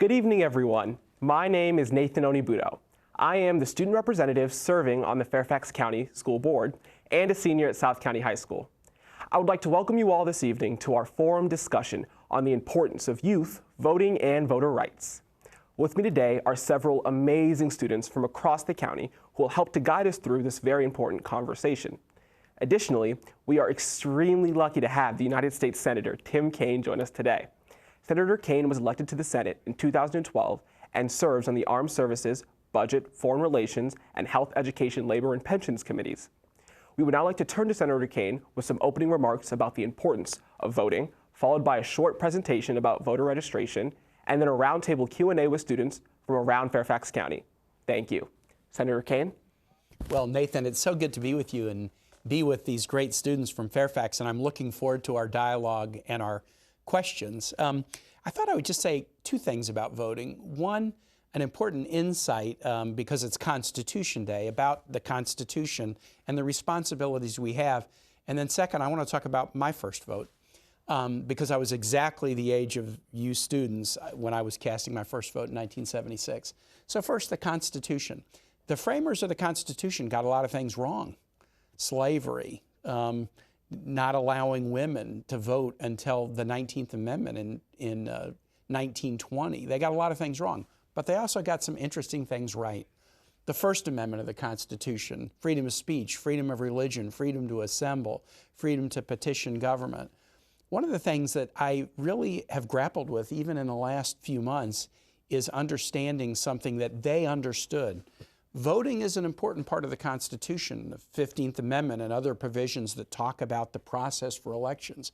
Good evening, everyone. My name is Nathan Onibuto. I am the student representative serving on the Fairfax County School Board and a senior at South County High School. I would like to welcome you all this evening to our forum discussion on the importance of youth voting and voter rights. With me today are several amazing students from across the county who will help to guide us through this very important conversation. Additionally, we are extremely lucky to have the United States Senator Tim Kaine join us today. Senator Kaine was elected to the Senate in 2012 and serves on the Armed Services, Budget, Foreign Relations, and Health, Education, Labor, and Pensions committees. We would now like to turn to Senator Kaine with some opening remarks about the importance of voting, followed by a short presentation about voter registration, and then a roundtable Q&A with students from around Fairfax County. Thank you. Senator Kaine? Well, Nathan, it's so good to be with you and be with these great students from Fairfax, and I'm looking forward to our dialogue and our questions. I thought I would just say two things about voting. One, an important insight, because it's Constitution Day, about the Constitution and the responsibilities we have. And then second, I want to talk about my first vote, because I was exactly the age of you students when I was casting my first vote in 1976. So first, the Constitution. The framers of the Constitution got a lot of things wrong. Slavery, not allowing women to vote until the 19th Amendment in 1920. They got a lot of things wrong, but they also got some interesting things right. The First Amendment of the Constitution, freedom of speech, freedom of religion, freedom to assemble, freedom to petition government. One of the things that I really have grappled with, even in the last few months, is understanding something that they understood. Voting is an important part of the Constitution, the 15th Amendment and other provisions that talk about the process for elections.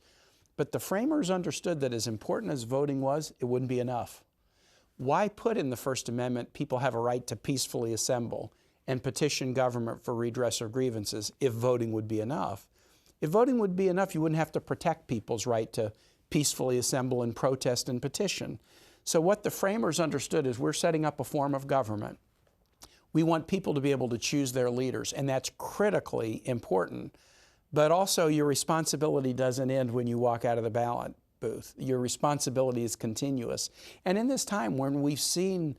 But the framers understood that as important as voting was, it wouldn't be enough. Why put in the First Amendment people have a right to peacefully assemble and petition government for redress of grievances if voting would be enough? If voting would be enough, you wouldn't have to protect people's right to peacefully assemble and protest and petition. So what the framers understood is we're setting up a form of government. We want people to be able to choose their leaders, and that's critically important. But also, your responsibility doesn't end when you walk out of the ballot booth. Your responsibility is continuous. And in this time when we've seen,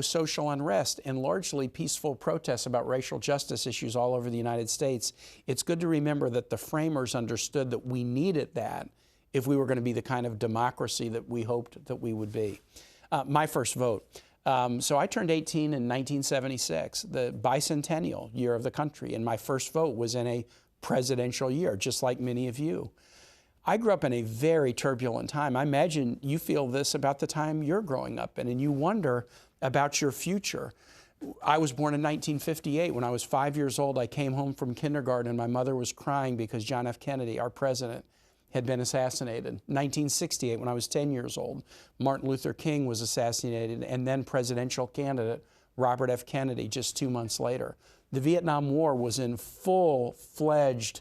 social unrest and largely peaceful protests about racial justice issues all over the United States, it's good to remember that the framers understood that we needed that if we were going to be the kind of democracy that we hoped that we would be. My first vote. So I turned 18 in 1976, the bicentennial year of the country, and my first vote was in a presidential year, just like many of you. I grew up in a very turbulent time. I imagine you feel this about the time you're growing up in, and you wonder about your future. I was born in 1958. When I was 5 years old, I came home from kindergarten, and my mother was crying because John F. Kennedy, our president, had been assassinated. 1968, when I was 10 years old, Martin Luther King was assassinated, and then presidential candidate Robert F. Kennedy just 2 months later. The Vietnam War was in full-fledged,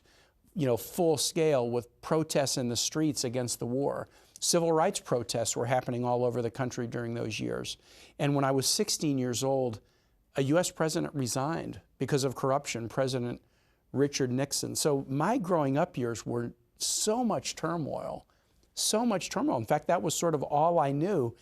full scale with protests in the streets against the war. Civil rights protests were happening all over the country during those years. And when I was 16 years old, a U.S. president resigned because of corruption, President Richard Nixon. So my growing up years were so much turmoil, so much turmoil. In fact, that was sort of all I knew.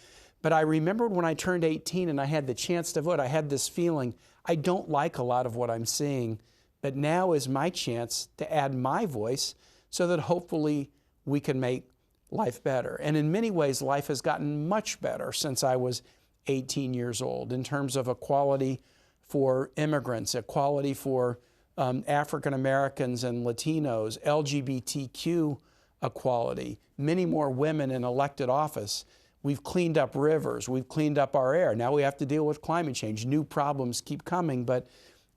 But I remembered when I turned 18 and I had the chance to vote, I had this feeling, I don't like a lot of what I'm seeing, but now is my chance to add my voice so that hopefully we can make life better. And in many ways, life has gotten much better since I was 18 years old in terms of equality for immigrants, equality for African Americans and Latinos, LGBTQ equality, many more women in elected office. We've cleaned up rivers, we've cleaned up our air. Now we have to deal with climate change. New problems keep coming, but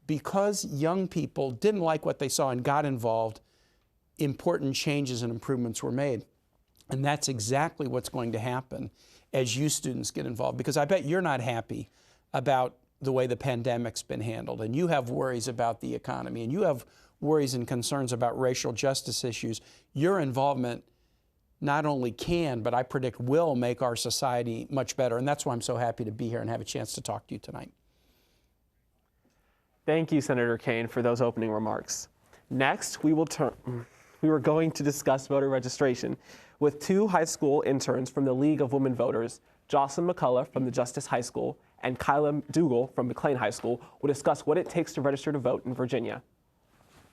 because young people didn't like what they saw and got involved, important changes and improvements were made. And that's exactly what's going to happen as you students get involved, because I bet you're not happy about the way the pandemic's been handled, and you have worries about the economy, and you have worries and concerns about racial justice issues. Your involvement not only can, but I predict will make our society much better, and that's why I'm so happy to be here and have a chance to talk to you tonight. Thank you, Senator Kaine, for those opening remarks. Next, we were going to discuss voter registration with two high school interns from the League of Women Voters Jocelyn McCullough from the Justice High School and Kyla Dougal from McLean High School will discuss what it takes to register to vote in Virginia.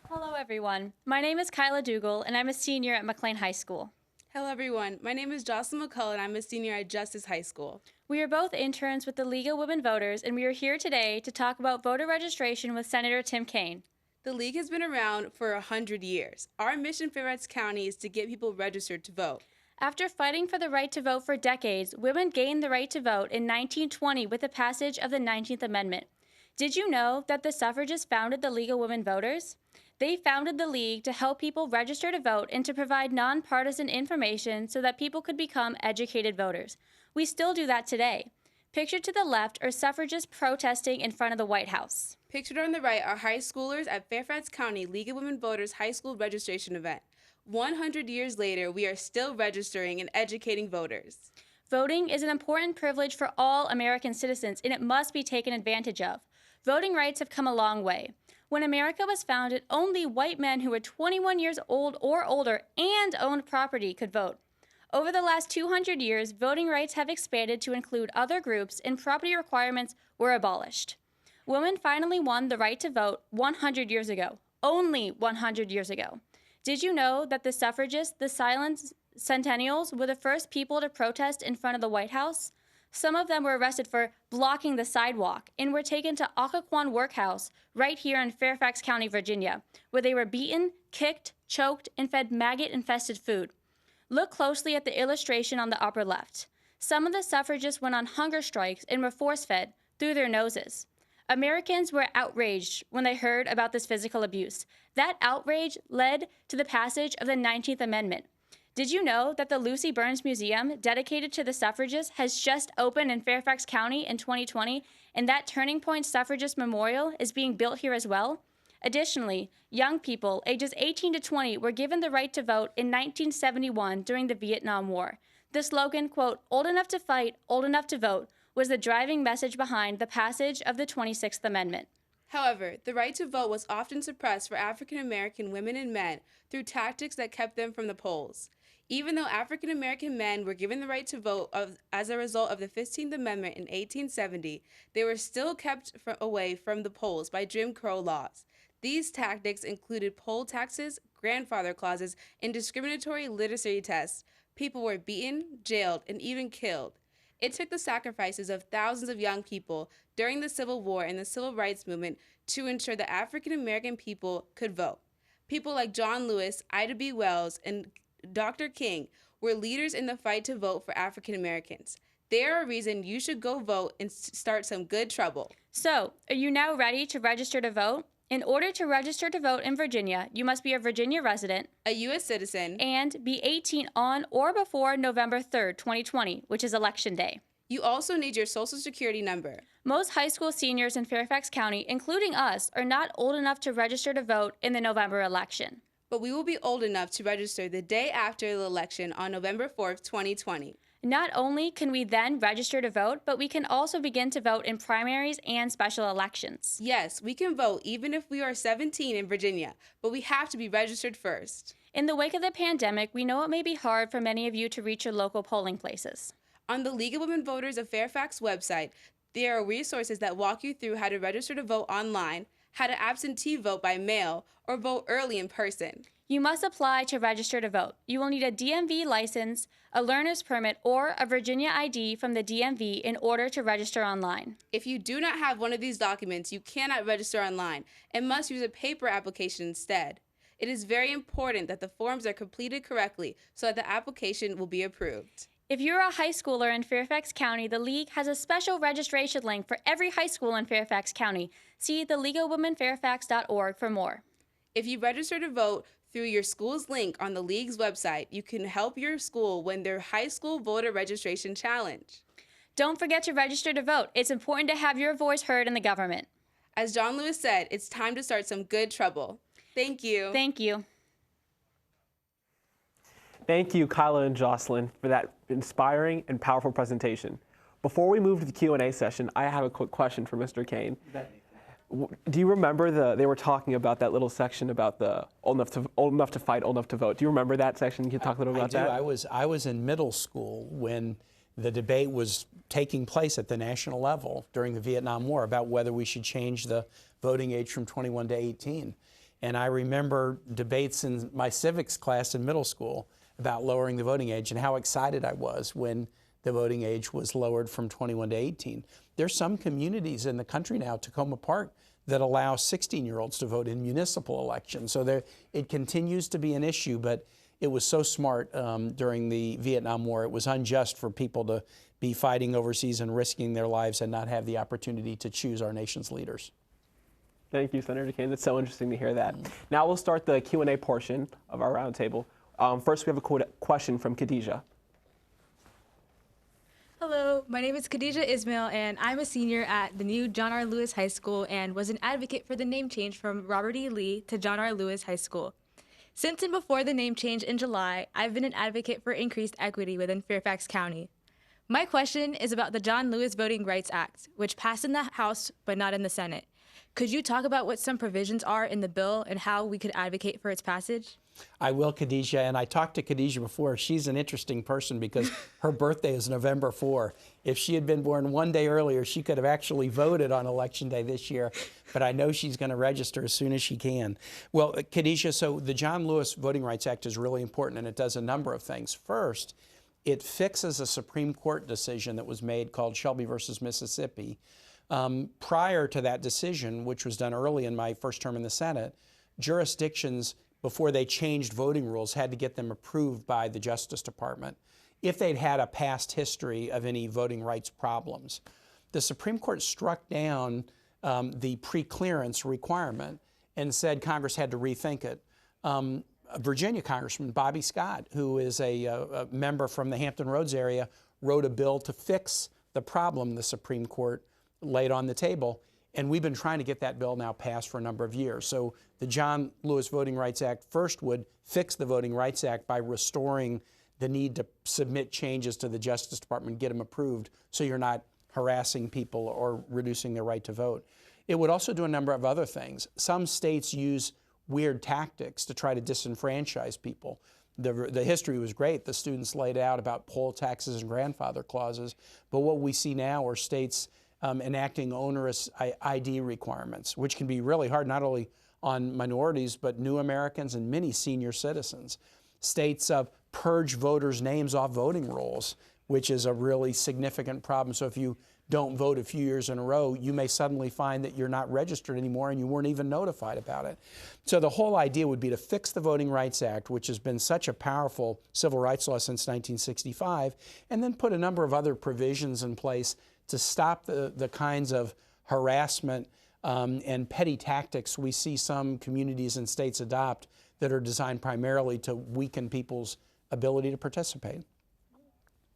Hello, everyone. My name is Kyla Dougal, and I'm a senior at McLean High School. Hello, everyone. My name is Jocelyn McCullough, and I'm a senior at Justice High School. We are both interns with the League of Women Voters, and we are here today to talk about voter registration with Senator Tim Kaine. The League has been around for 100 years. Our mission in Fairfax County is to get people registered to vote. After fighting for the right to vote for decades, women gained the right to vote in 1920 with the passage of the 19th Amendment. Did you know that the suffragists founded the League of Women Voters? They founded the League to help people register to vote and to provide nonpartisan information so that people could become educated voters. We still do that today. Pictured to the left are suffragists protesting in front of the White House. Pictured on the right are high schoolers at Fairfax County League of Women Voters high school registration event. 100 years later, we are still registering and educating voters. Voting is an important privilege for all American citizens, and it must be taken advantage of. Voting rights have come a long way. When America was founded, only white men who were 21 years old or older and owned property could vote. Over the last 200 years, voting rights have expanded to include other groups, and property requirements were abolished. Women finally won the right to vote 100 years ago, only 100 years ago. Did you know that the suffragists, the silent centennials, were the first people to protest in front of the White House? Some of them were arrested for blocking the sidewalk and were taken to Occoquan Workhouse right here in Fairfax County, Virginia, where they were beaten, kicked, choked, and fed maggot-infested food. Look closely at the illustration on the upper left. Some of the suffragists went on hunger strikes and were force-fed through their noses. Americans were outraged when they heard about this physical abuse. That outrage led to the passage of the 19th Amendment. Did you know that the Lucy Burns Museum, dedicated to the suffragists, has just opened in Fairfax County in 2020, and that Turning Point Suffragist Memorial is being built here as well? Additionally, young people ages 18 to 20 were given the right to vote in 1971 during the Vietnam War. The slogan, quote, "Old enough to fight, old enough to vote," was the driving message behind the passage of the 26th Amendment. However, the right to vote was often suppressed for African American women and men through tactics that kept them from the polls. Even though African American men were given the right to vote as a result of the 15th Amendment in 1870, they were still kept away from the polls by Jim Crow laws. These tactics included poll taxes, grandfather clauses, and discriminatory literacy tests. People were beaten, jailed, and even killed. It took the sacrifices of thousands of young people during the Civil War and the Civil Rights Movement to ensure that African American people could vote. People like John Lewis, Ida B. Wells, and Dr. King were leaders in the fight to vote for African Americans. They are a reason you should go vote and start some good trouble. So, are you now ready to register to vote? In order to register to vote in Virginia, you must be a Virginia resident, a U.S. citizen, and be 18 on or before November 3rd, 2020, which is Election Day. You also need your Social Security number. Most high school seniors in Fairfax County, including us, are not old enough to register to vote in the November election. But we will be old enough to register the day after the election on November 4th, 2020. Not only can we then register to vote, but we can also begin to vote in primaries and special elections. Yes, we can vote even if we are 17 in Virginia, but we have to be registered first. In the wake of the pandemic, we know it may be hard for many of you to reach your local polling places. On the League of Women Voters of Fairfax website, there are resources that walk you through how to register to vote online, how to absentee vote by mail, or vote early in person. You must apply to register to vote. You will need a DMV license, a learner's permit, or a Virginia ID from the DMV in order to register online. If you do not have one of these documents, you cannot register online and must use a paper application instead. It is very important that the forms are completed correctly so that the application will be approved. If you're a high schooler in Fairfax County, the League has a special registration link for every high school in Fairfax County. See theleagueofwomenfairfax.org for more. If you register to vote through your school's link on the League's website, you can help your school win their high school voter registration challenge. Don't forget to register to vote. It's important to have your voice heard in the government. As John Lewis said, it's time to start some good trouble. Thank you. Thank you. Thank you, Kyla and Jocelyn, for that inspiring and powerful presentation. Before we move to the Q&A session, I have a quick question for Mr. Kaine. Do you remember they were talking about that little section about the old enough to fight, old enough to vote? Do you remember that section? Can you talk a little about that? I was in middle school when The debate was taking place at the national level during the Vietnam War about whether we should change the voting age from 21 to 18. And I remember debates in my civics class in middle school about lowering the voting age and how excited I was when the voting age was lowered from 21 to 18. There's some communities in the country now, Tacoma Park, that allow 16-year-olds to vote in municipal elections. So it continues to be an issue, but it was so smart during the Vietnam War. It was unjust for people to be fighting overseas and risking their lives and not have the opportunity to choose our nation's leaders. Thank you, Senator Kaine. That's so interesting to hear that. Now we'll start the Q&A portion of our roundtable. First, we have a question from Khadijah. Hello, my name is Khadijah Ismail, and I'm a senior at the new John R. Lewis High School and was an advocate for the name change from Robert E. Lee to John R. Lewis High School. Since and before the name change in July, I've been an advocate for increased equity within Fairfax County. My question is about the John Lewis Voting Rights Act, which passed in the House but not in the Senate. Could you talk about what some provisions are in the bill and how we could advocate for its passage? I will, Khadijah, and I talked to Khadijah before. She's an interesting person because her birthday is November 4. If she had been born one day earlier, she could have actually voted on Election Day this year, but I know she's going to register as soon as she can. Well, Khadijah, so the John Lewis Voting Rights Act is really important, and it does a number of things. First, it fixes a Supreme Court decision that was made called Shelby versus Mississippi. Prior to that decision, which was done early in my first term in the Senate, jurisdictions, before they changed voting rules, had to get them approved by the Justice Department if they'd had a past history of any voting rights problems. The Supreme Court struck down the pre-clearance requirement and said Congress had to rethink it. Virginia Congressman Bobby Scott, who is a member from the Hampton Roads area, wrote a bill to fix the problem the Supreme Court laid on the table, and we've been trying to get that bill now passed for a number of years. So the John Lewis Voting Rights Act first would fix the Voting Rights Act by restoring the need to submit changes to the Justice Department and get them approved so you're not harassing people or reducing their right to vote. It would also do a number of other things. Some states use weird tactics to try to disenfranchise people. The history was great. The students laid out about poll taxes and grandfather clauses, but what we see now are states enacting onerous ID requirements, which can be really hard not only on minorities, but new Americans and many senior citizens. States purge voters' names off voting rolls, which is a really significant problem. So if you don't vote a few years in a row, you may suddenly find that you're not registered anymore and you weren't even notified about it. So the whole idea would be to fix the Voting Rights Act, which has been such a powerful civil rights law since 1965, and then put a number of other provisions in place to stop the kinds of harassment and petty tactics we see some communities and states adopt that are designed primarily to weaken people's ability to participate.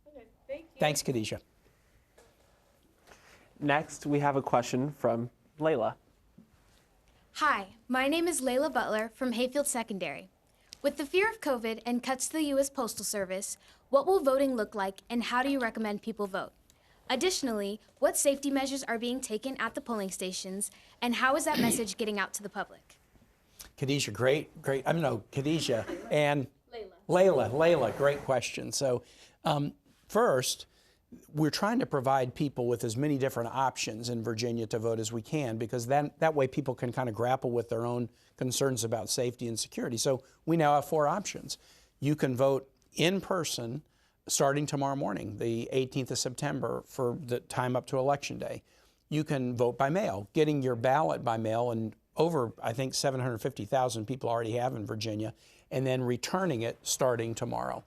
Okay, thank you. Thanks, Khadijah. Next, we have a question from Layla. Hi, my name is Layla Butler from Hayfield Secondary. With the fear of COVID and cuts to the U.S. Postal Service, what will voting look like and how do you recommend people vote? Additionally, what safety measures are being taken at the polling stations and how is that message getting out to the public? Khadijah, Khadijah and Layla, great question. So first, we're trying to provide people with as many different options in Virginia to vote as we can, because that way people can kind of grapple with their own concerns about safety and security. So we now have 4 options. You can vote in person starting tomorrow morning, the 18th of September, for the time up to Election Day. You can vote by mail, getting your ballot by mail, and over, I think, 750,000 people already have in Virginia, and then returning it starting tomorrow.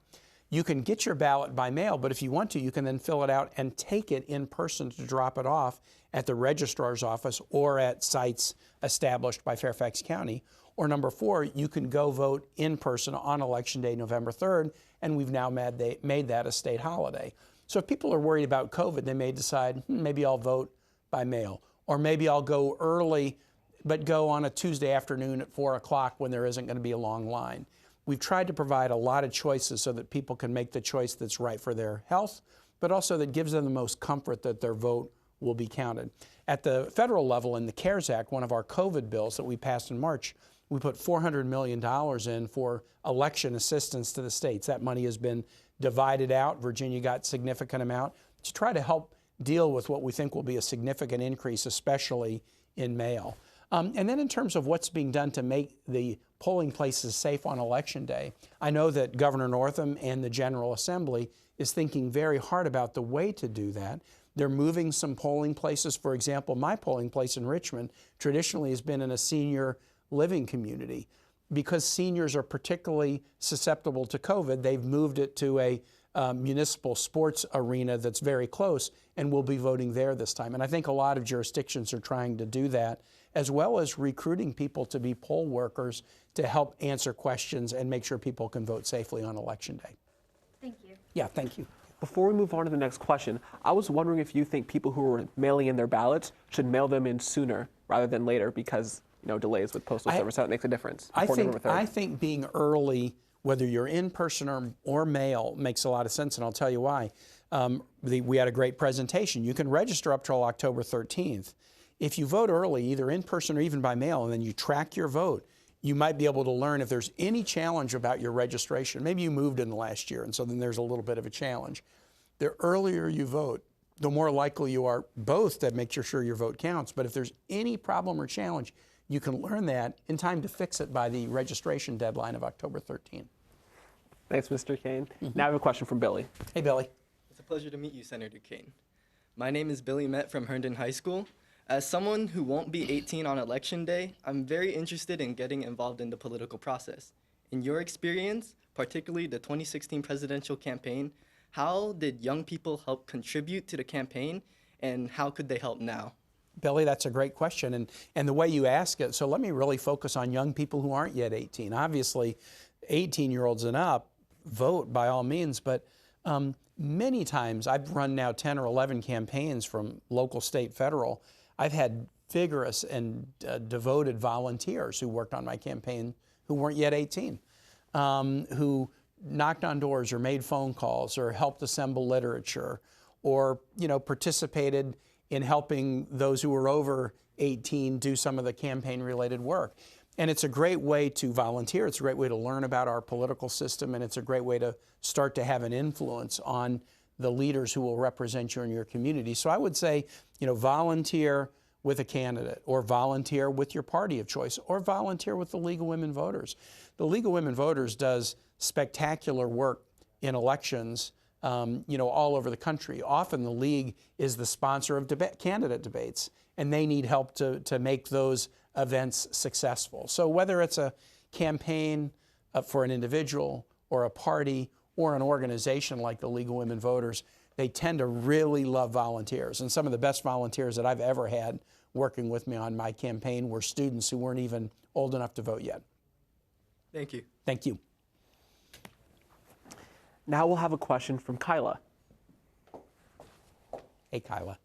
You can get your ballot by mail, but if you want to, you can then fill it out and take it in person to drop it off at the registrar's office or at sites established by Fairfax County. Or number 4, you can go vote in person on Election Day, November 3rd, and we've now made that a state holiday. So if people are worried about COVID, they may decide, maybe I'll vote by mail, or maybe I'll go early, but go on a Tuesday afternoon at 4 o'clock when there isn't going to be a long line. We've tried to provide a lot of choices so that people can make the choice that's right for their health, but also that gives them the most comfort that their vote will be counted. At the federal level, in the CARES Act, one of our COVID bills that we passed in March, we put $400 million in for election assistance to the states. That money has been divided out. Virginia got significant amount to try to help deal with what we think will be a significant increase, especially in mail. And then in terms of what's being done to make the polling places safe on Election Day, I know that Governor Northam and the General Assembly is thinking very hard about the way to do that. They're moving some polling places. For example, my polling place in Richmond traditionally has been in a senior living community. Because seniors are particularly susceptible to COVID, they've moved it to a municipal sports arena that's very close, and we'll be voting there this time. And I think a lot of jurisdictions are trying to do that, as well as recruiting people to be poll workers to help answer questions and make sure people can vote safely on Election Day. Thank you. Yeah, thank you. Before we move on to the next question, I was wondering if you think people who are mailing in their ballots should mail them in sooner rather than later because delays with postal service, that makes a difference. I think being early, whether you're in person or mail, makes a lot of sense, and I'll tell you why. We had a great presentation. You can register up till October 13th. If you vote early, either in person or even by mail, and then you track your vote, you might be able to learn if there's any challenge about your registration. Maybe you moved in the last year, and so then there's a little bit of a challenge. The earlier you vote, the more likely you are both to make sure your vote counts. But if there's any problem or challenge, you can learn that in time to fix it by the registration deadline of October 13th. Thanks, Mr. Kaine. Now I have a question from Billy. Hey, Billy. It's a pleasure to meet you, Senator Kaine. My name is Billy Met from Herndon High School. As someone who won't be 18 on Election Day, I'm very interested in getting involved in the political process. In your experience, particularly the 2016 presidential campaign, how did young people help contribute to the campaign, and how could they help now? Billy, that's a great question, and the way you ask it, so let me really focus on young people who aren't yet 18. Obviously, 18-year-olds and up, vote by all means, but many times, I've run now 10 or 11 campaigns from local, state, federal. I've had vigorous and devoted volunteers who worked on my campaign who weren't yet 18, who knocked on doors or made phone calls or helped assemble literature or participated in helping those who were over 18 do some of the campaign-related work. And it's a great way to volunteer, it's a great way to learn about our political system, and it's a great way to start to have an influence on the leaders who will represent you in your community. So I would say, volunteer with a candidate, or volunteer with your party of choice, or volunteer with the League of Women Voters. The League of Women Voters does spectacular work in elections all over the country. Often the League is the sponsor of candidate debates, and they need help to make those events successful. So whether it's a campaign for an individual or a party or an organization like the League of Women Voters, they tend to really love volunteers. And some of the best volunteers that I've ever had working with me on my campaign were students who weren't even old enough to vote yet. Thank you. Thank you. Now we'll have a question from Kyla. Hey, Kyla.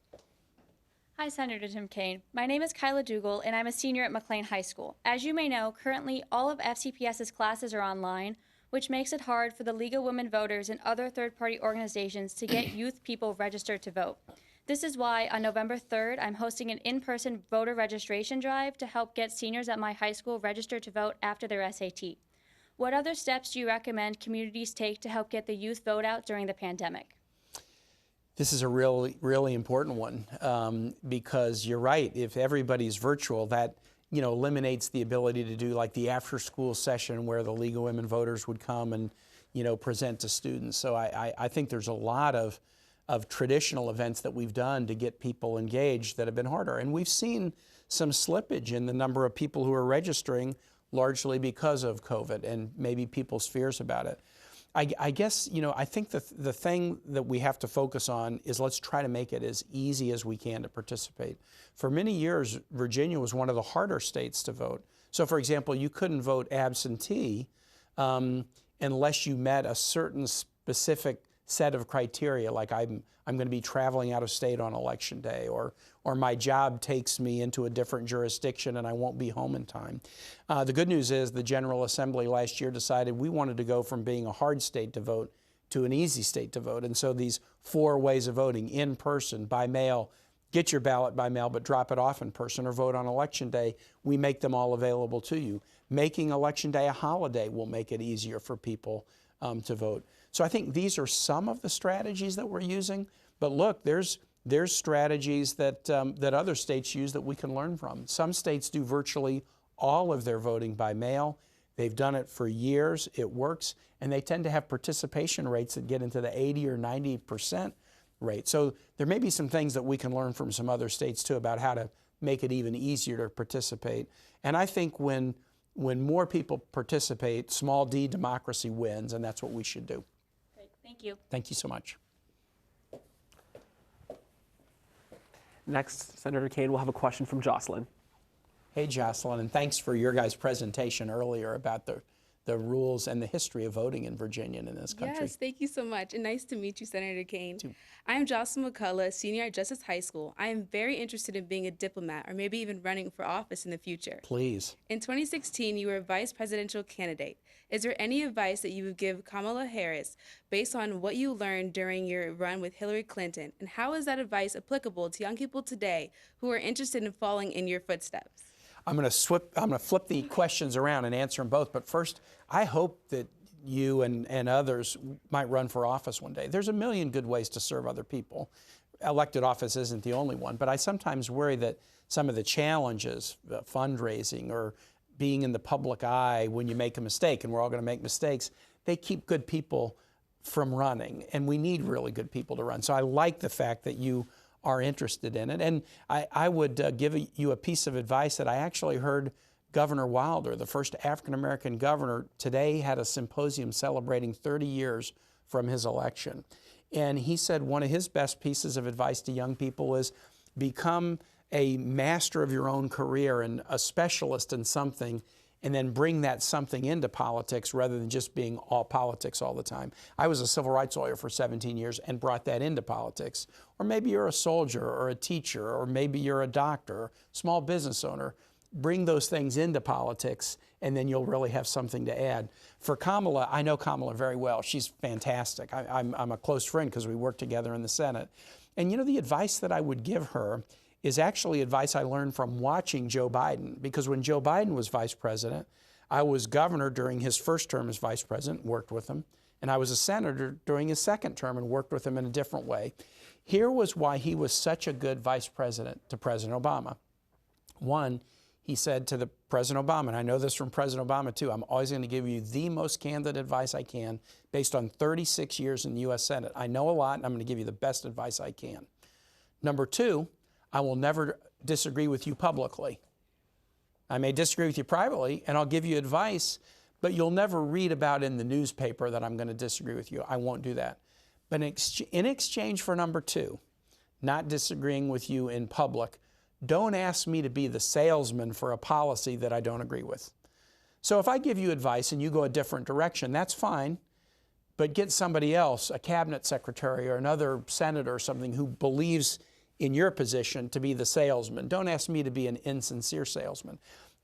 Hi, Senator Tim Kaine. My name is Kyla Dougal, and I'm a senior at McLean High School. As you may know, currently all of FCPS's classes are online, which makes it hard for the League of Women Voters and other third-party organizations to get youth people registered to vote. This is why on November 3rd, I'm hosting an in-person voter registration drive to help get seniors at my high school registered to vote after their SAT. What other steps do you recommend communities take to help get the youth vote out during the pandemic? This is a really, really important one because you're right. If everybody's virtual, that eliminates the ability to do like the after-school session where the League of Women Voters would come and present to students. So I think there's a lot of traditional events that we've done to get people engaged that have been harder, and we've seen some slippage in the number of people who are registering, largely because of COVID and maybe people's fears about it. I guess, I think the thing that we have to focus on is let's try to make it as easy as we can to participate. For many years, Virginia was one of the harder states to vote. So, for example, you couldn't vote absentee unless you met a certain specific set of criteria, like I'm going to be traveling out of state on Election Day, or my job takes me into a different jurisdiction and I won't be home in time. The good news is the General Assembly last year decided we wanted to go from being a hard state to vote to an easy state to vote. And so these 4 ways of voting: in person, by mail, get your ballot by mail but drop it off in person, or vote on Election Day, we make them all available to you. making Election Day a holiday will make it easier for people to vote. So I think these are some of the strategies that we're using. But look, there's strategies that other states use that we can learn from. Some states do virtually all of their voting by mail. They've done it for years. It works. And they tend to have participation rates that get into the 80 or 90% rate. So there may be some things that we can learn from some other states too about how to make it even easier to participate. And I think when more people participate, small d democracy wins, and that's what we should do. Great. Thank you. Thank you so much. Next, Senator Kaine will have a question from Jocelyn. Hey, Jocelyn, and thanks for your guys' presentation earlier about the rules and the history of voting in Virginia and in this country. Yes, thank you so much, and nice to meet you, Senator Kaine. I am Jocelyn McCullough, senior at Justice High School. I am very interested in being a diplomat or maybe even running for office in the future. Please. In 2016, you were a vice presidential candidate. Is there any advice that you would give Kamala Harris based on what you learned during your run with Hillary Clinton? And how is that advice applicable to young people today who are interested in following in your footsteps? I'm going to flip the questions around and answer them both. But first, I hope that you and others might run for office one day. There's a million good ways to serve other people. Elected office isn't the only one. But I sometimes worry that some of the challenges, fundraising or being in the public eye when you make a mistake, and we're all going to make mistakes, they keep good people from running. And we need really good people to run. So I like the fact that you are interested in it. And I would give you a piece of advice that I actually heard Governor Wilder, the first African-American governor, today had a symposium celebrating 30 years from his election. And he said one of his best pieces of advice to young people is become a master of your own career and a specialist in something, and then bring that something into politics rather than just being all politics all the time. I was a civil rights lawyer for 17 years and brought that into politics. Or maybe you're a soldier or a teacher, or maybe you're a doctor, small business owner. Bring those things into politics, and then you'll really have something to add. For Kamala, I know Kamala very well. She's fantastic. I'm a close friend because we work together in the Senate. And you know, the advice that I would give her is actually advice I learned from watching Joe Biden. Because when Joe Biden was vice president, I was governor during his first term as vice president, worked with him. And I was a senator during his second term and worked with him in a different way. Here was why he was such a good vice president to President Obama. One, he said to the President Obama, and I know this from President Obama too, I'm always going to give you the most candid advice I can based on 36 years in the U.S. Senate. I know a lot, and I'm going to give you the best advice I can. Number two, I will never disagree with you publicly. I may disagree with you privately, and I'll give you advice, but you'll never read about in the newspaper that I'm going to disagree with you. I won't do that. But in exchange for number two, not disagreeing with you in public, don't ask me to be the salesman for a policy that I don't agree with. So if I give you advice and you go a different direction, that's fine, but get somebody else, a cabinet secretary or another senator or something who believes in your position to be the salesman. Don't ask me to be an insincere salesman.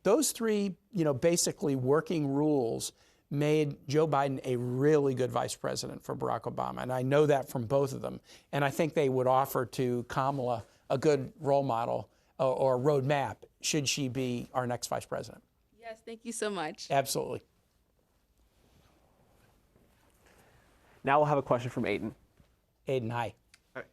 Those three, basically working rules made Joe Biden a really good vice president for Barack Obama. And I know that from both of them. And I think they would offer to Kamala a good role model or roadmap should she be our next vice president. Yes, thank you so much. Absolutely. Now we'll have a question from Aiden. Aiden, hi. Hi,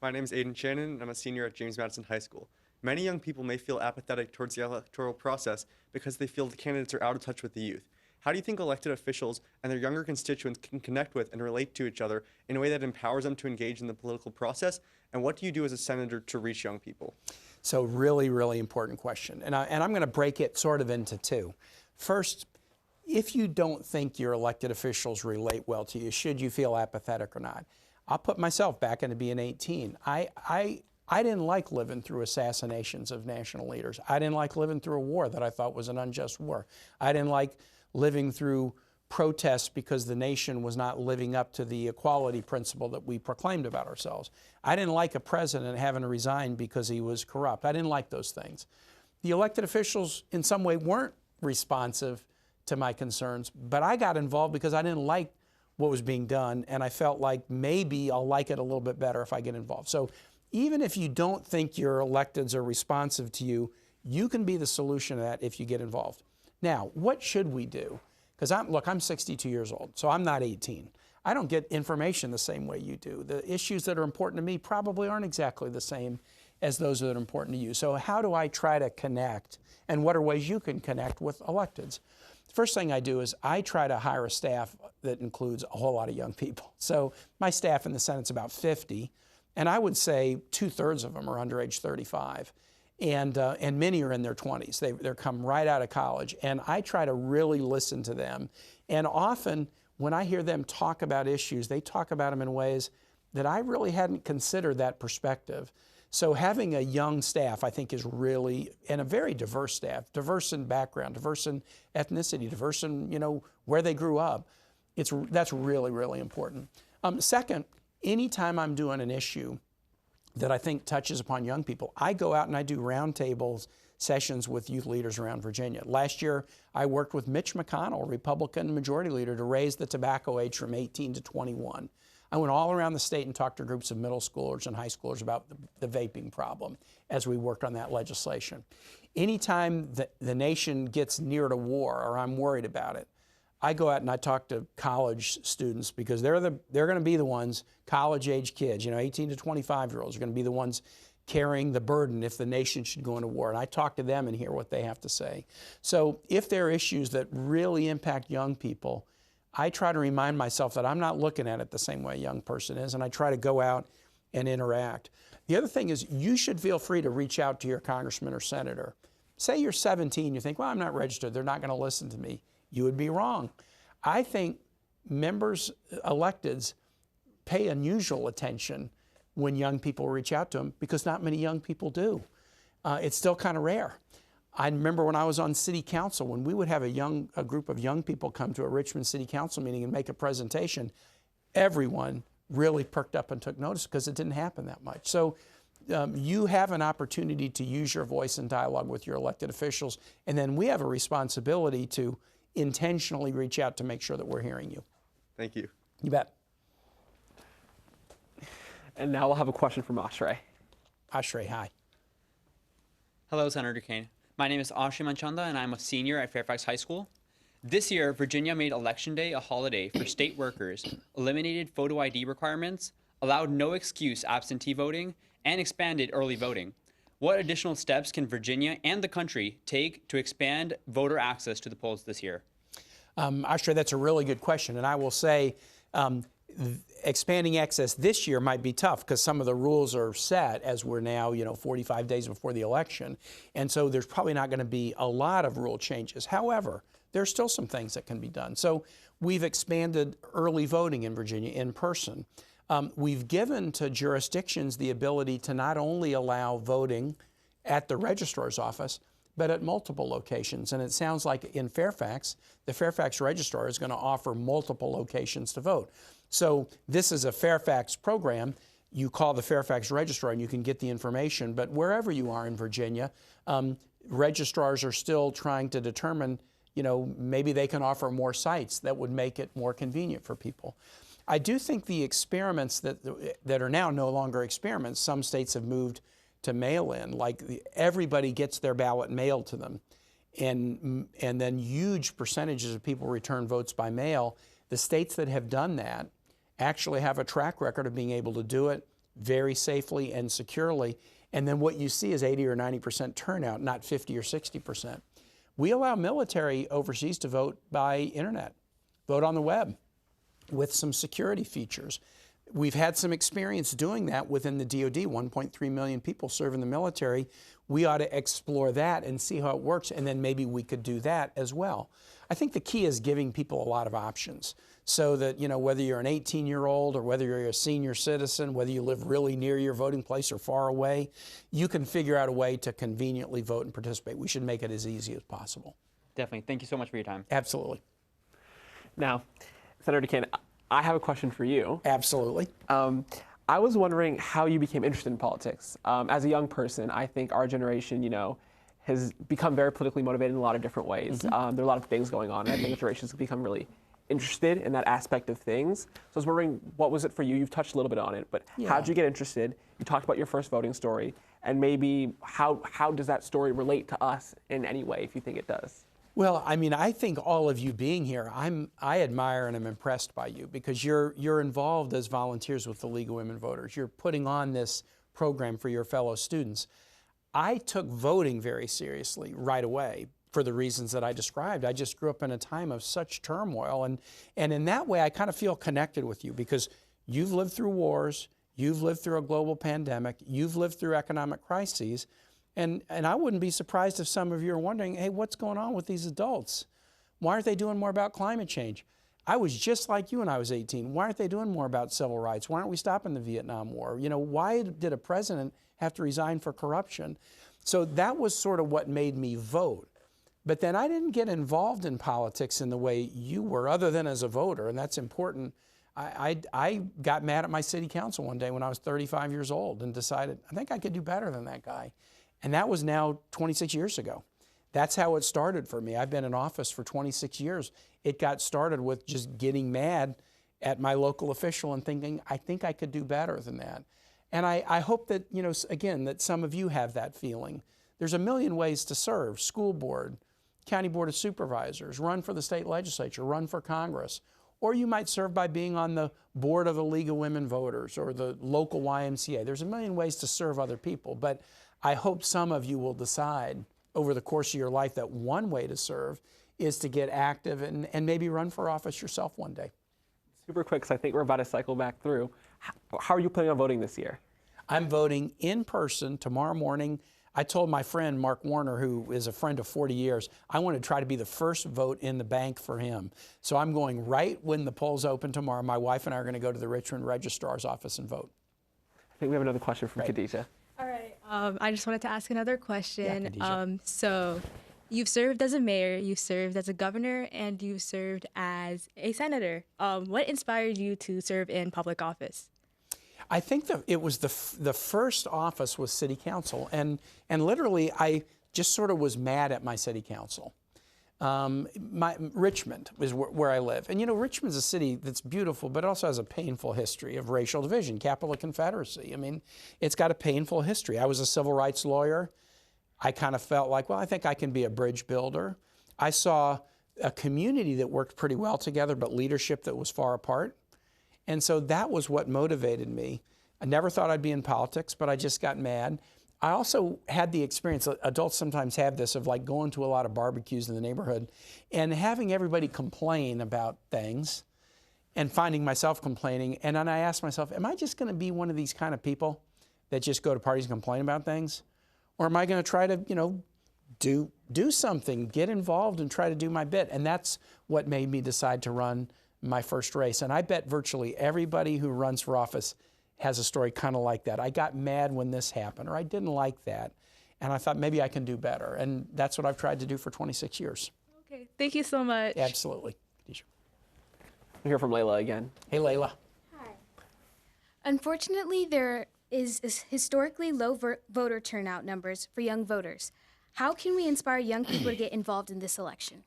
my name is Aiden Shannon, and I'm a senior at James Madison High School. Many young people may feel apathetic towards the electoral process because they feel the candidates are out of touch with the youth. How do you think elected officials and their younger constituents can connect with and relate to each other in a way that empowers them to engage in the political process? And what do you do as a senator to reach young people? So really, really important question. And I'm going to break it sort of into two. First, if you don't think your elected officials relate well to you, should you feel apathetic or not? I'll put myself back into being 18. I didn't like living through assassinations of national leaders. I didn't like living through a war that I thought was an unjust war. I didn't like living through protests because the nation was not living up to the equality principle that we proclaimed about ourselves. I didn't like a president having to resign because he was corrupt. I didn't like those things. The elected officials in some way weren't responsive to my concerns, but I got involved because I didn't like what was being done, and I felt like maybe I'll like it a little bit better if I get involved. So even if you don't think your electeds are responsive to you, you can be the solution to that if you get involved. Now, what should we do? Because I'm 62 years old, so I'm not 18. I don't get information the same way you do. The issues that are important to me probably aren't exactly the same as those that are important to you. So how do I try to connect, and what are ways you can connect with electeds? The first thing I do is I try to hire a staff that includes a whole lot of young people. So my staff in the Senate's about 50, and I would say 2/3 of them are under age 35. And many are in their 20s. They're come right out of college. And I try to really listen to them. And often when I hear them talk about issues, they talk about them in ways that I really hadn't considered that perspective. So having a young staff, I think, is really, and a very diverse staff, diverse in background, diverse in ethnicity, diverse in, where they grew up. That's really, really important. Second, anytime I'm doing an issue that I think touches upon young people, I go out and I do roundtables sessions with youth leaders around Virginia. Last year, I worked with Mitch McConnell, Republican Majority Leader, to raise the tobacco age from 18 to 21. I went all around the state and talked to groups of middle schoolers and high schoolers about the vaping problem as we worked on that legislation. Anytime the nation gets near to war or I'm worried about it, I go out and I talk to college students, because they're going to be the ones, college-age kids, 18 to 25-year-olds are going to be the ones carrying the burden if the nation should go into war. And I talk to them and hear what they have to say. So if there are issues that really impact young people, I try to remind myself that I'm not looking at it the same way a young person is, and I try to go out and interact. The other thing is, you should feel free to reach out to your congressman or senator. Say you're 17, you think, well, I'm not registered, they're not going to listen to me. You would be wrong. I think members, electeds, pay unusual attention when young people reach out to them, because not many young people do. It's still kind of rare. I remember when I was on city council, when we would have a group of young people come to a Richmond city council meeting and make a presentation, everyone really perked up and took notice, because it didn't happen that much. So you have an opportunity to use your voice in dialogue with your elected officials, and then we have a responsibility to intentionally reach out to make sure that we're hearing you. Thank you. You bet. And now we'll have a question from Ashray. Ashray, hi. Hello, Senator Kaine. My name is Ashray Manchanda, and I'm a senior at Fairfax High School. This year, Virginia made Election Day a holiday for state workers, eliminated photo ID requirements, allowed no excuse absentee voting, and expanded early voting. What additional steps can Virginia and the country take to expand voter access to the polls this year? Ashray, that's a really good question. And I will say expanding access this year might be tough, because some of the rules are set as we're now, 45 days before the election. And so there's probably not going to be a lot of rule changes. However, there's still some things that can be done. So we've expanded early voting in Virginia in person. We've given to jurisdictions the ability to not only allow voting at the registrar's office, but at multiple locations. And it sounds like in Fairfax, the Fairfax registrar is going to offer multiple locations to vote. So this is a Fairfax program. You call the Fairfax registrar and you can get the information. But wherever you are in Virginia, registrars are still trying to determine, maybe they can offer more sites that would make it more convenient for people. I do think the experiments that are now no longer experiments, some states have moved to mail-in, like everybody gets their ballot mailed to them, and then huge percentages of people return votes by mail. The states that have done that actually have a track record of being able to do it very safely and securely, and then what you see is 80 or 90% turnout, not 50 or 60%. We allow military overseas to vote by internet, vote on the web, with some security features. We've had some experience doing that within the DoD, 1.3 million people serve in the military. We ought to explore that and see how it works, and then maybe we could do that as well. I think the key is giving people a lot of options, so that, whether you're an 18-year-old or whether you're a senior citizen, whether you live really near your voting place or far away, you can figure out a way to conveniently vote and participate. We should make it as easy as possible. Definitely. Thank you so much for your time. Absolutely. Now, Senator Kaine, I have a question for you. Absolutely. I was wondering how you became interested in politics. As a young person, I think our generation, has become very politically motivated in a lot of different ways. There are a lot of things going on, and I think generations have become really interested in that aspect of things. So I was wondering, what was it for you? You've touched a little bit on it, but how did you get interested? You talked about your first voting story, and maybe how does that story relate to us in any way, if you think it does? Well, I mean, I think all of you being here, I admire and I'm impressed by you because you're involved as volunteers with the League of Women Voters. You're putting on this program for your fellow students. I took voting very seriously right away for the reasons that I described. I just grew up in a time of such turmoil, and in that way I kind of feel connected with you because you've lived through wars, you've lived through a global pandemic, you've lived through economic crises. And I wouldn't be surprised if some of you are wondering, hey, what's going on with these adults? Why aren't they doing more about climate change? I was just like you when I was 18. Why aren't they doing more about civil rights? Why aren't we stopping the Vietnam War? You know, why did a president have to resign for corruption? So that was sort of what made me vote. But then I didn't get involved in politics in the way you were, other than as a voter, and that's important. I got mad at my city council one day when I was 35 years old and decided, I think I could do better than that guy. And that was now 26 years ago. That's how it started for me. I've been in office for 26 years. It got started with just getting mad at my local official and thinking, I think I could do better than that. And I hope that, you know, again, that some of you have that feeling. There's a million ways to serve: school board, county board of supervisors, run for the state legislature, run for Congress. Or you might serve by being on the board of the League of Women Voters or the local YMCA. There's a million ways to serve other people, but I hope some of you will decide over the course of your life that one way to serve is to get active and maybe run for office yourself one day. Super quick, because I think we're about to cycle back through. How are you planning on voting this year? I'm voting in person tomorrow morning. I told my friend Mark Warner, who is a friend of 40 years, I want to try to be the first vote in the bank for him. So I'm going right when the polls open tomorrow. My wife and I are going to go to the Richmond Registrar's office and vote. I think we have another question from Khadijah. All right. I just wanted to ask another question. Yeah, so you've served as a mayor, you've served as a governor, and you've served as a senator. What inspired you to serve in public office? I think that it was the first office was city council, and literally I just sort of was mad at my city council. Richmond is where I live, and you know, Richmond's a city that's beautiful, but also has a painful history of racial division, capital of Confederacy. I mean, it's got a painful history. I was a civil rights lawyer. I kind of felt like, well, I think I can be a bridge builder. I saw a community that worked pretty well together, but leadership that was far apart. And so that was what motivated me. I never thought I'd be in politics, but I just got mad. I also had the experience, adults sometimes have this, of like going to a lot of barbecues in the neighborhood and having everybody complain about things and finding myself complaining. And then I asked myself, am I just going to be one of these kind of people that just go to parties and complain about things? Or am I going to try to, you know, do something, get involved and try to do my bit? And that's what made me decide to run my first race. And I bet virtually everybody who runs for office has a story kind of like that. I got mad when this happened, or I didn't like that. And I thought maybe I can do better. And that's what I've tried to do for 26 years. Okay, thank you so much. Absolutely. We'll hear from Layla again. Hey, Layla. Hi. Unfortunately, there is historically low voter turnout numbers for young voters. How can we inspire young people to get involved in this election?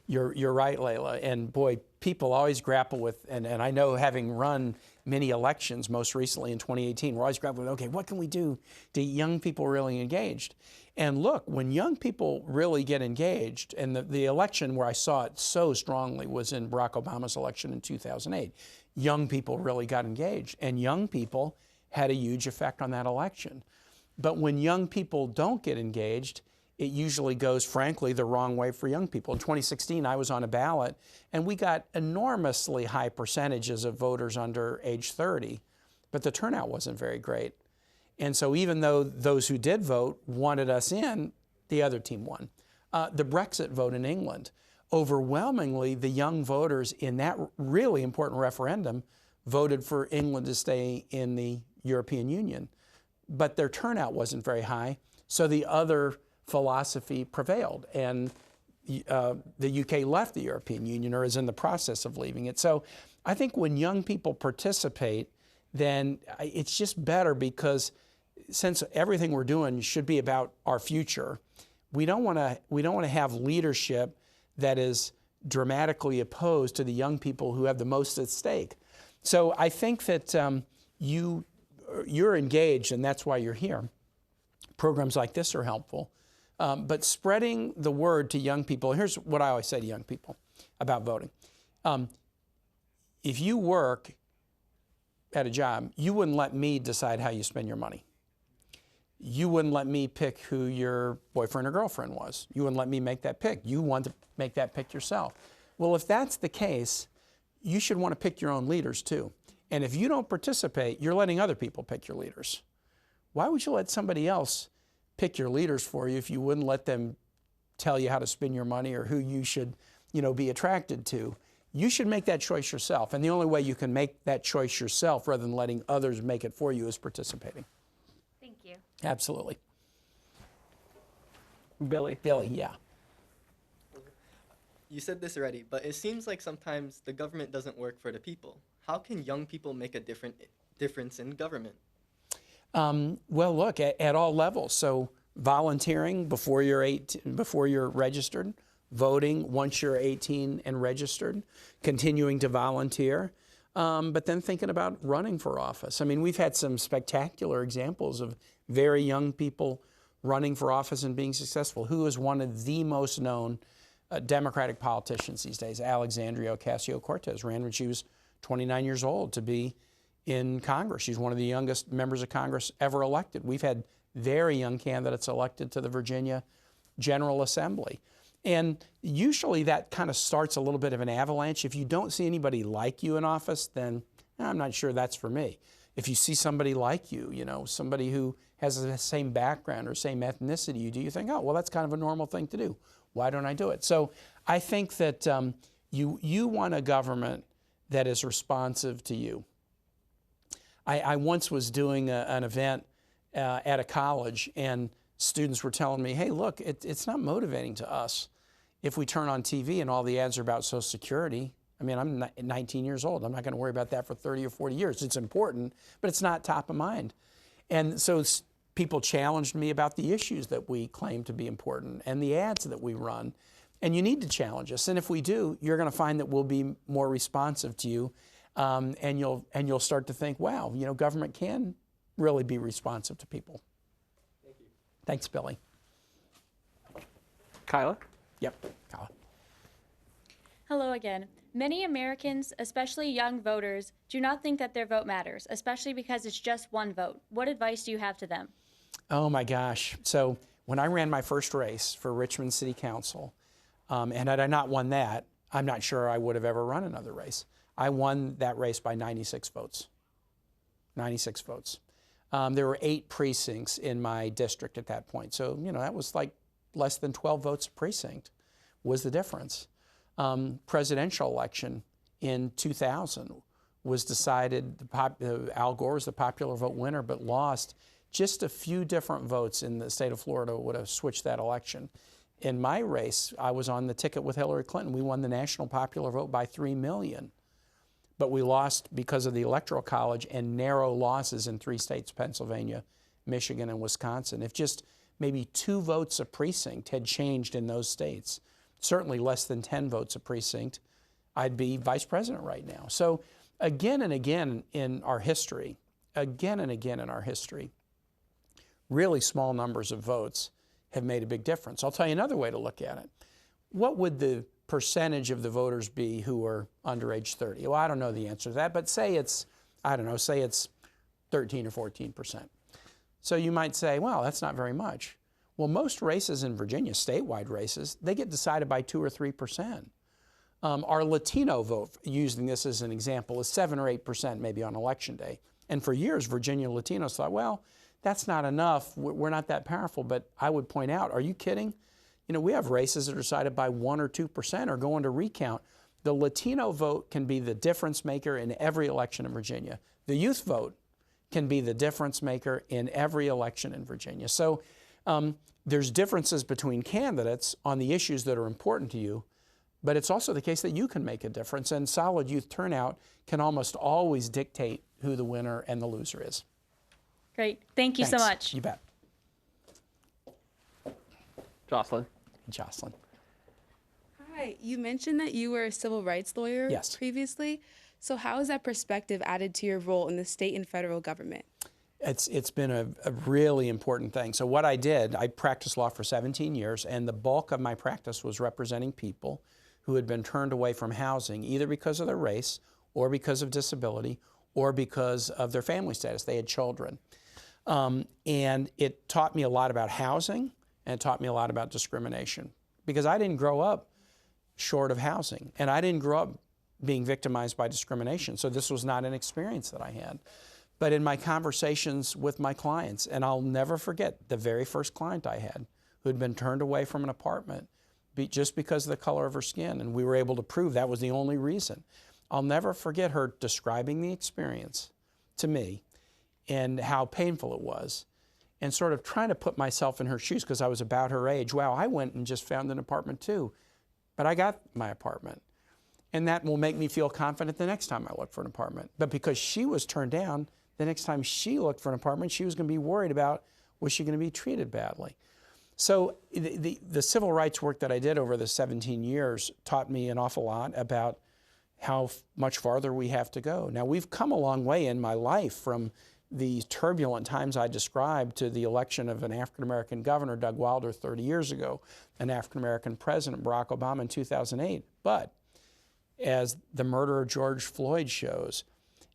You're right, Layla. And boy, people always grapple with, and I know having run many elections, most recently in 2018, we're always grappling with, okay, what can we do to get young people really engaged? And look, when young people really get engaged, and the election where I saw it so strongly was in Barack Obama's election in 2008. Young people really got engaged, and young people had a huge effect on that election. But when young people don't get engaged, it usually goes, frankly, the wrong way for young people. In 2016, I was on a ballot, and we got enormously high percentages of voters under age 30, but the turnout wasn't very great. And so even though those who did vote wanted us in, the other team won. The Brexit vote in England, overwhelmingly, the young voters in that really important referendum voted for England to stay in the European Union. But their turnout wasn't very high, so the other philosophy prevailed, and the UK left the European Union or is in the process of leaving it. So I think when young people participate, then it's just better, because since everything we're doing should be about our future, we don't want to have leadership that is dramatically opposed to the young people who have the most at stake. So I think that you're engaged, and that's why you're here. Programs like this are helpful. But spreading the word to young people, here's what I always say to young people about voting. If you work at a job, you wouldn't let me decide how you spend your money. You wouldn't let me pick who your boyfriend or girlfriend was. You wouldn't let me make that pick. You want to make that pick yourself. Well, if that's the case, you should want to pick your own leaders too. And if you don't participate, you're letting other people pick your leaders. Why would you let somebody else pick your leaders for you if you wouldn't let them tell you how to spend your money or who you should, be attracted to? You should make that choice yourself. And the only way you can make that choice yourself rather than letting others make it for you is participating. Thank you. Absolutely. Billy. Billy, yeah. You said this already, but it seems like sometimes the government doesn't work for the people. How can young people make a difference in government? Well, look, at all levels. So volunteering before you're registered, voting once you're 18 and registered, continuing to volunteer, but then thinking about running for office. I mean, we've had some spectacular examples of very young people running for office and being successful. Who is one of the most known Democratic politicians these days? Alexandria Ocasio-Cortez ran when she was 29 years old to be in Congress. She's one of the youngest members of Congress ever elected. We've had very young candidates elected to the Virginia General Assembly. And usually that kind of starts a little bit of an avalanche. If you don't see anybody like you in office, then I'm not sure that's for me. If you see somebody like you, somebody who has the same background or same ethnicity you do, you think, oh, well, that's kind of a normal thing to do. Why don't I do it? So I think that you want a government that is responsive to you. I once was doing an event at a college, and students were telling me, hey, look, it's not motivating to us if we turn on TV and all the ads are about Social Security. I mean, I'm 19 years old. I'm not going to worry about that for 30 or 40 years. It's important, but it's not top of mind. And so people challenged me about the issues that we claim to be important and the ads that we run. And you need to challenge us. And if we do, you're going to find that we'll be more responsive to you. And you'll start to think, wow, government can really be responsive to people. Thank you. Thanks, Billy. Kyla? Yep, Kyla. Hello again. Many Americans, especially young voters, do not think that their vote matters, especially because it's just one vote. What advice do you have to them? Oh my gosh. So when I ran my first race for Richmond City Council, and had I not won that, I'm not sure I would have ever run another race. I won that race by 96 votes. 96 votes. There were 8 precincts in my district at that point. So, that was like less than 12 votes a precinct was the difference. Presidential election in 2000 was decided, Al Gore was the popular vote winner, but lost just a few different votes in the state of Florida would have switched that election. In my race, I was on the ticket with Hillary Clinton. We won the national popular vote by 3 million. But we lost because of the Electoral College and narrow losses in 3 states, Pennsylvania, Michigan, and Wisconsin. If just maybe 2 votes a precinct had changed in those states, certainly less than 10 votes a precinct, I'd be vice president right now. So again and again in our history, really small numbers of votes have made a big difference. I'll tell you another way to look at it. What would the percentage of the voters be who are under age 30? Well, I don't know the answer to that, but say it's 13 or 14%. So you might say, well, that's not very much. Well, most races in Virginia, statewide races, they get decided by 2 or 3%. Our Latino vote, using this as an example, is 7 or 8% maybe on election day. And for years, Virginia Latinos thought, well, that's not enough. We're not that powerful. But I would point out, are you kidding? We have races that are decided by 1 or 2% or going to recount. The Latino vote can be the difference maker in every election in Virginia. The youth vote can be the difference maker in every election in Virginia. So there's differences between candidates on the issues that are important to you, but it's also the case that you can make a difference, and solid youth turnout can almost always dictate who the winner and the loser is. Great. Thank you so much. You bet. Jocelyn. Jocelyn. Hi, you mentioned that you were a civil rights lawyer Yes. previously. So how has that perspective added to your role in the state and federal government? It's been a really important thing. So what I did, I practiced law for 17 years, and the bulk of my practice was representing people who had been turned away from housing, either because of their race, or because of disability, or because of their family status. They had children. And it taught me a lot about housing, and it taught me a lot about discrimination. Because I didn't grow up short of housing, and I didn't grow up being victimized by discrimination, so this was not an experience that I had. But in my conversations with my clients, and I'll never forget the very first client I had who had been turned away from an apartment just because of the color of her skin, and we were able to prove that was the only reason. I'll never forget her describing the experience to me and how painful it was, and sort of trying to put myself in her shoes because I was about her age. Wow, I went and just found an apartment too, but I got my apartment. And that will make me feel confident the next time I look for an apartment. But because she was turned down, the next time she looked for an apartment, she was going to be worried about, was she going to be treated badly? So the civil rights work that I did over the 17 years taught me an awful lot about how much farther we have to go. Now, we've come a long way in my life from the turbulent times I described to the election of an African-American governor, Doug Wilder, 30 years ago, an African-American president, Barack Obama, in 2008. But as the murder of George Floyd shows,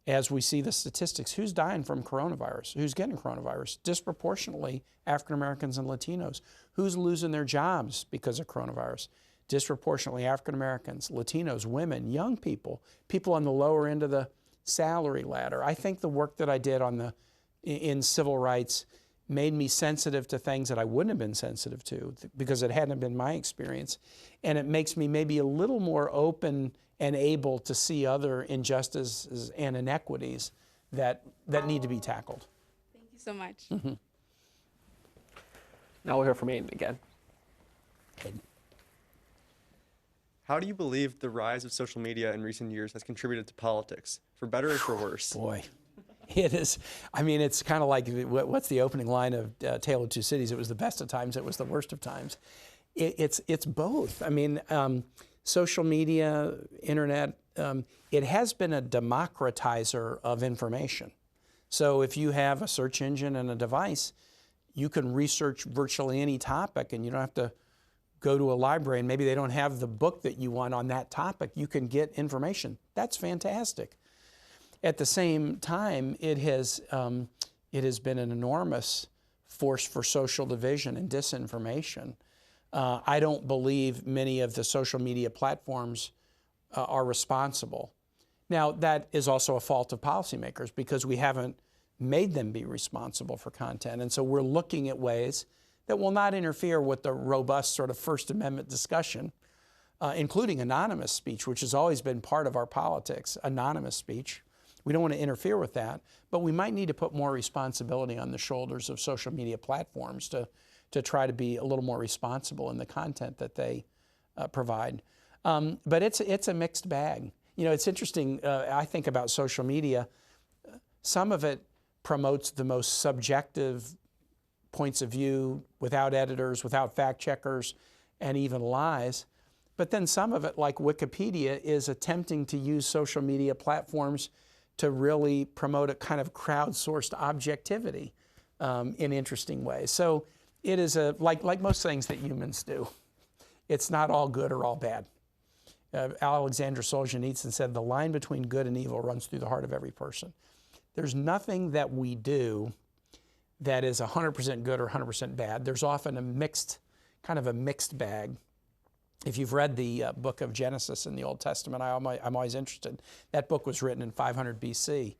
as we see the statistics, who's dying from coronavirus? Who's getting coronavirus? Disproportionately African Americans and Latinos. Who's losing their jobs because of coronavirus? Disproportionately African Americans, Latinos, women, young people, people on the lower end of the salary ladder. I think the work that I did in civil rights made me sensitive to things that I wouldn't have been sensitive to because it hadn't been my experience. And it makes me maybe a little more open and able to see other injustices and inequities that need to be tackled. Thank you so much. Mm-hmm. Now we'll hear from Aiden again. How do you believe the rise of social media in recent years has contributed to politics, for better or for worse? Boy, it is. I mean, it's kind of like, what's the opening line of Tale of Two Cities? It was the best of times, it was the worst of times. It's both. I mean, social media, internet, it has been a democratizer of information. So if you have a search engine and a device, you can research virtually any topic, and you don't have to go to a library and maybe they don't have the book that you want on that topic. You can get information. That's fantastic. At the same time, it has been an enormous force for social division and disinformation. I don't believe many of the social media platforms are responsible. Now, that is also a fault of policymakers because we haven't made them be responsible for content. And so we're looking at ways that will not interfere with the robust sort of First Amendment discussion, including anonymous speech, which has always been part of our politics, anonymous speech. We don't want to interfere with that, but we might need to put more responsibility on the shoulders of social media platforms to try to be a little more responsible in the content that they provide. But it's a mixed bag. You know, it's interesting, I think about social media, some of it promotes the most subjective points of view without editors, without fact checkers, and even lies. But then some of it, like Wikipedia, is attempting to use social media platforms to really promote a kind of crowdsourced objectivity in interesting ways. So it is like most things that humans do. It's not all good or all bad. Alexandria Ocasio-Cortez said, the line between good and evil runs through the heart of every person. There's nothing that we do that is 100% good or 100% bad. There's often a mixed bag. If you've read the book of Genesis in the Old Testament, I'm always interested. That book was written in 500 BC.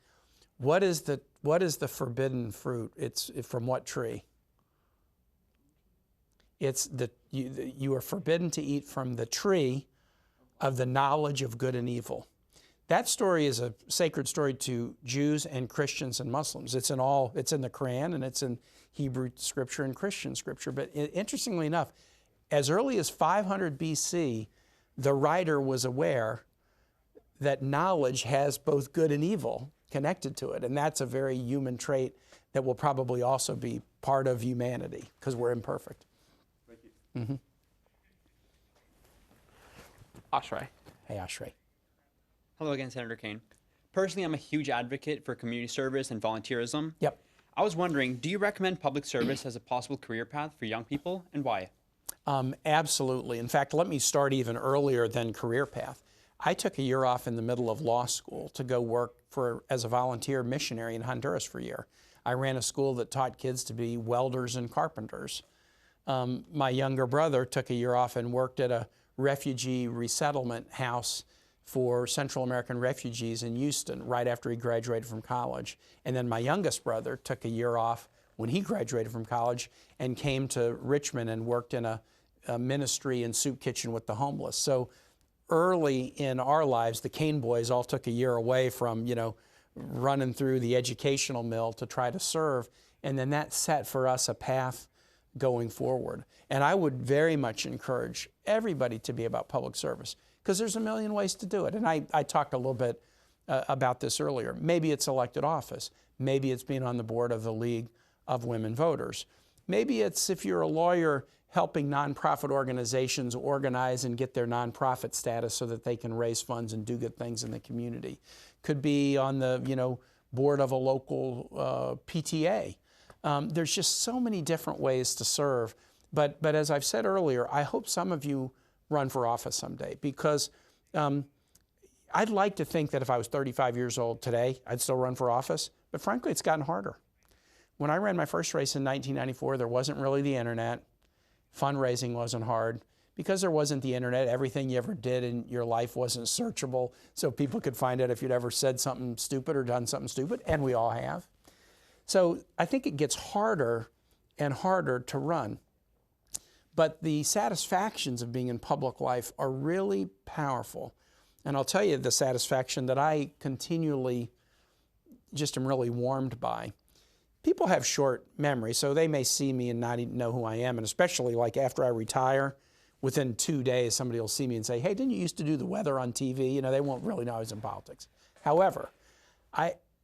What is the forbidden fruit? It's from what tree? It's you are forbidden to eat from the tree of the knowledge of good and evil. That story is a sacred story to Jews and Christians and Muslims. It's in the Quran and it's in Hebrew scripture and Christian scripture. But interestingly enough, as early as 500 BC, the writer was aware that knowledge has both good and evil connected to it. And that's a very human trait that will probably also be part of humanity because we're imperfect. Thank you. Mm-hmm. Ashray. Hey, Ashray. Hello again, Senator Kaine. Personally, I'm a huge advocate for community service and volunteerism. Yep. I was wondering, do you recommend public service as a possible career path for young people, and why? Absolutely. In fact, let me start even earlier than career path. I took a year off in the middle of law school to go work as a volunteer missionary in Honduras for a year. I ran a school that taught kids to be welders and carpenters. My younger brother took a year off and worked at a refugee resettlement house for Central American refugees in Houston right after he graduated from college. And then my youngest brother took a year off when he graduated from college and came to Richmond and worked in a ministry and soup kitchen with the homeless. So early in our lives, the Kaine boys all took a year away from, running through the educational mill to try to serve. And then that set for us a path going forward. And I would very much encourage everybody to be about public service, because there's a million ways to do it. And I talked a little bit about this earlier. Maybe it's elected office. Maybe it's being on the board of the League of Women Voters. Maybe it's, if you're a lawyer, helping nonprofit organizations organize and get their nonprofit status so that they can raise funds and do good things in the community. Could be on the board of a local PTA. There's just so many different ways to serve. But as I've said earlier, I hope some of you run for office someday, because I'd like to think that if I was 35 years old today, I'd still run for office. But frankly, it's gotten harder. When I ran my first race in 1994, there wasn't really the internet. Fundraising wasn't hard. Because there wasn't the internet, everything you ever did in your life wasn't searchable, so people could find out if you'd ever said something stupid or done something stupid, and we all have. So I think it gets harder and harder to run. But the satisfactions of being in public life are really powerful. And I'll tell you the satisfaction that I continually just am really warmed by. People have short memory, so they may see me and not even know who I am. And especially like after I retire, within 2 days, somebody will see me and say, hey, didn't you used to do the weather on TV? They won't really know I was in politics. However,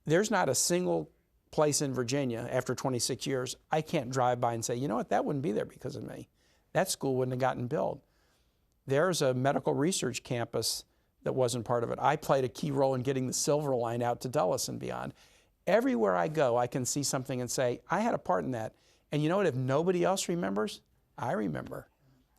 there's not a single place in Virginia after 26 years I can't drive by and say, you know what, that wouldn't be there because of me. That school wouldn't have gotten built. There's a medical research campus that wasn't part of it. I played a key role in getting the Silver Line out to Dulles and beyond. Everywhere I go, I can see something and say, I had a part in that. And you know what, if nobody else remembers, I remember.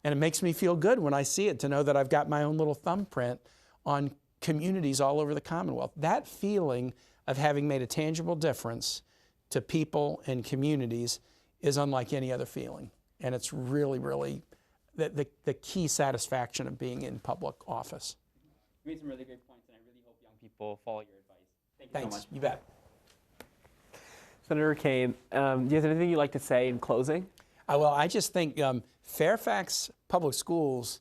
And it makes me feel good when I see it to know that I've got my own little thumbprint on communities all over the Commonwealth. That feeling of having made a tangible difference to people and communities is unlike any other feeling. And it's really, really the key satisfaction of being in public office. You made some really great points, and I really hope young people follow your advice. Thank you Thanks. so much. You bet. Senator Kaine, do you have anything you'd like to say in closing? Well, I just think Fairfax Public Schools,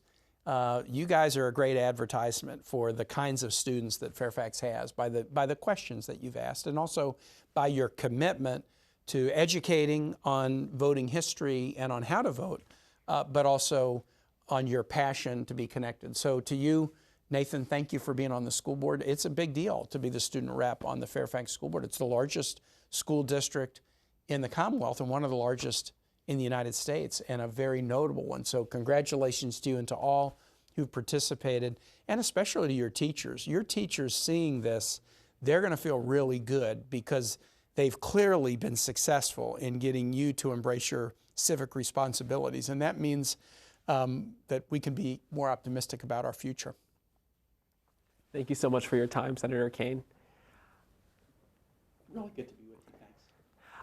you guys are a great advertisement for the kinds of students that Fairfax has by the questions that you've asked, and also by your commitment to educating on voting history and on how to vote, but also on your passion to be connected. So to you, Nathan, thank you for being on the school board. It's a big deal to be the student rep on the Fairfax School Board. It's the largest school district in the Commonwealth and one of the largest in the United States, and a very notable one. So congratulations to you and to all who've participated, and especially to your teachers. Your teachers seeing this, they're going to feel really good because they've clearly been successful in getting you to embrace your civic responsibilities, and that means that we can be more optimistic about our future. Thank you so much for your time, Senator Kaine. Really good to be with you. Thanks.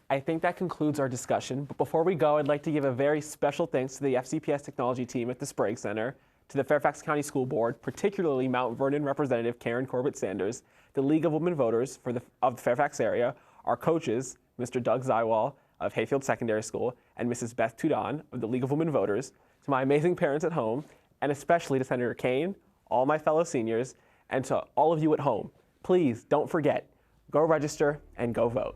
I think that concludes our discussion. But before we go, I'd like to give a very special thanks to the FCPS technology team at the Sprague Center, to the Fairfax County School Board, particularly Mount Vernon Representative Karen Corbett Sanders, the League of Women Voters of the Fairfax area, our coaches, Mr. Doug Zywall of Hayfield Secondary School, and Mrs. Beth Tudon of the League of Women Voters, to my amazing parents at home, and especially to Senator Kaine, all my fellow seniors, and to all of you at home. Please don't forget, go register and go vote.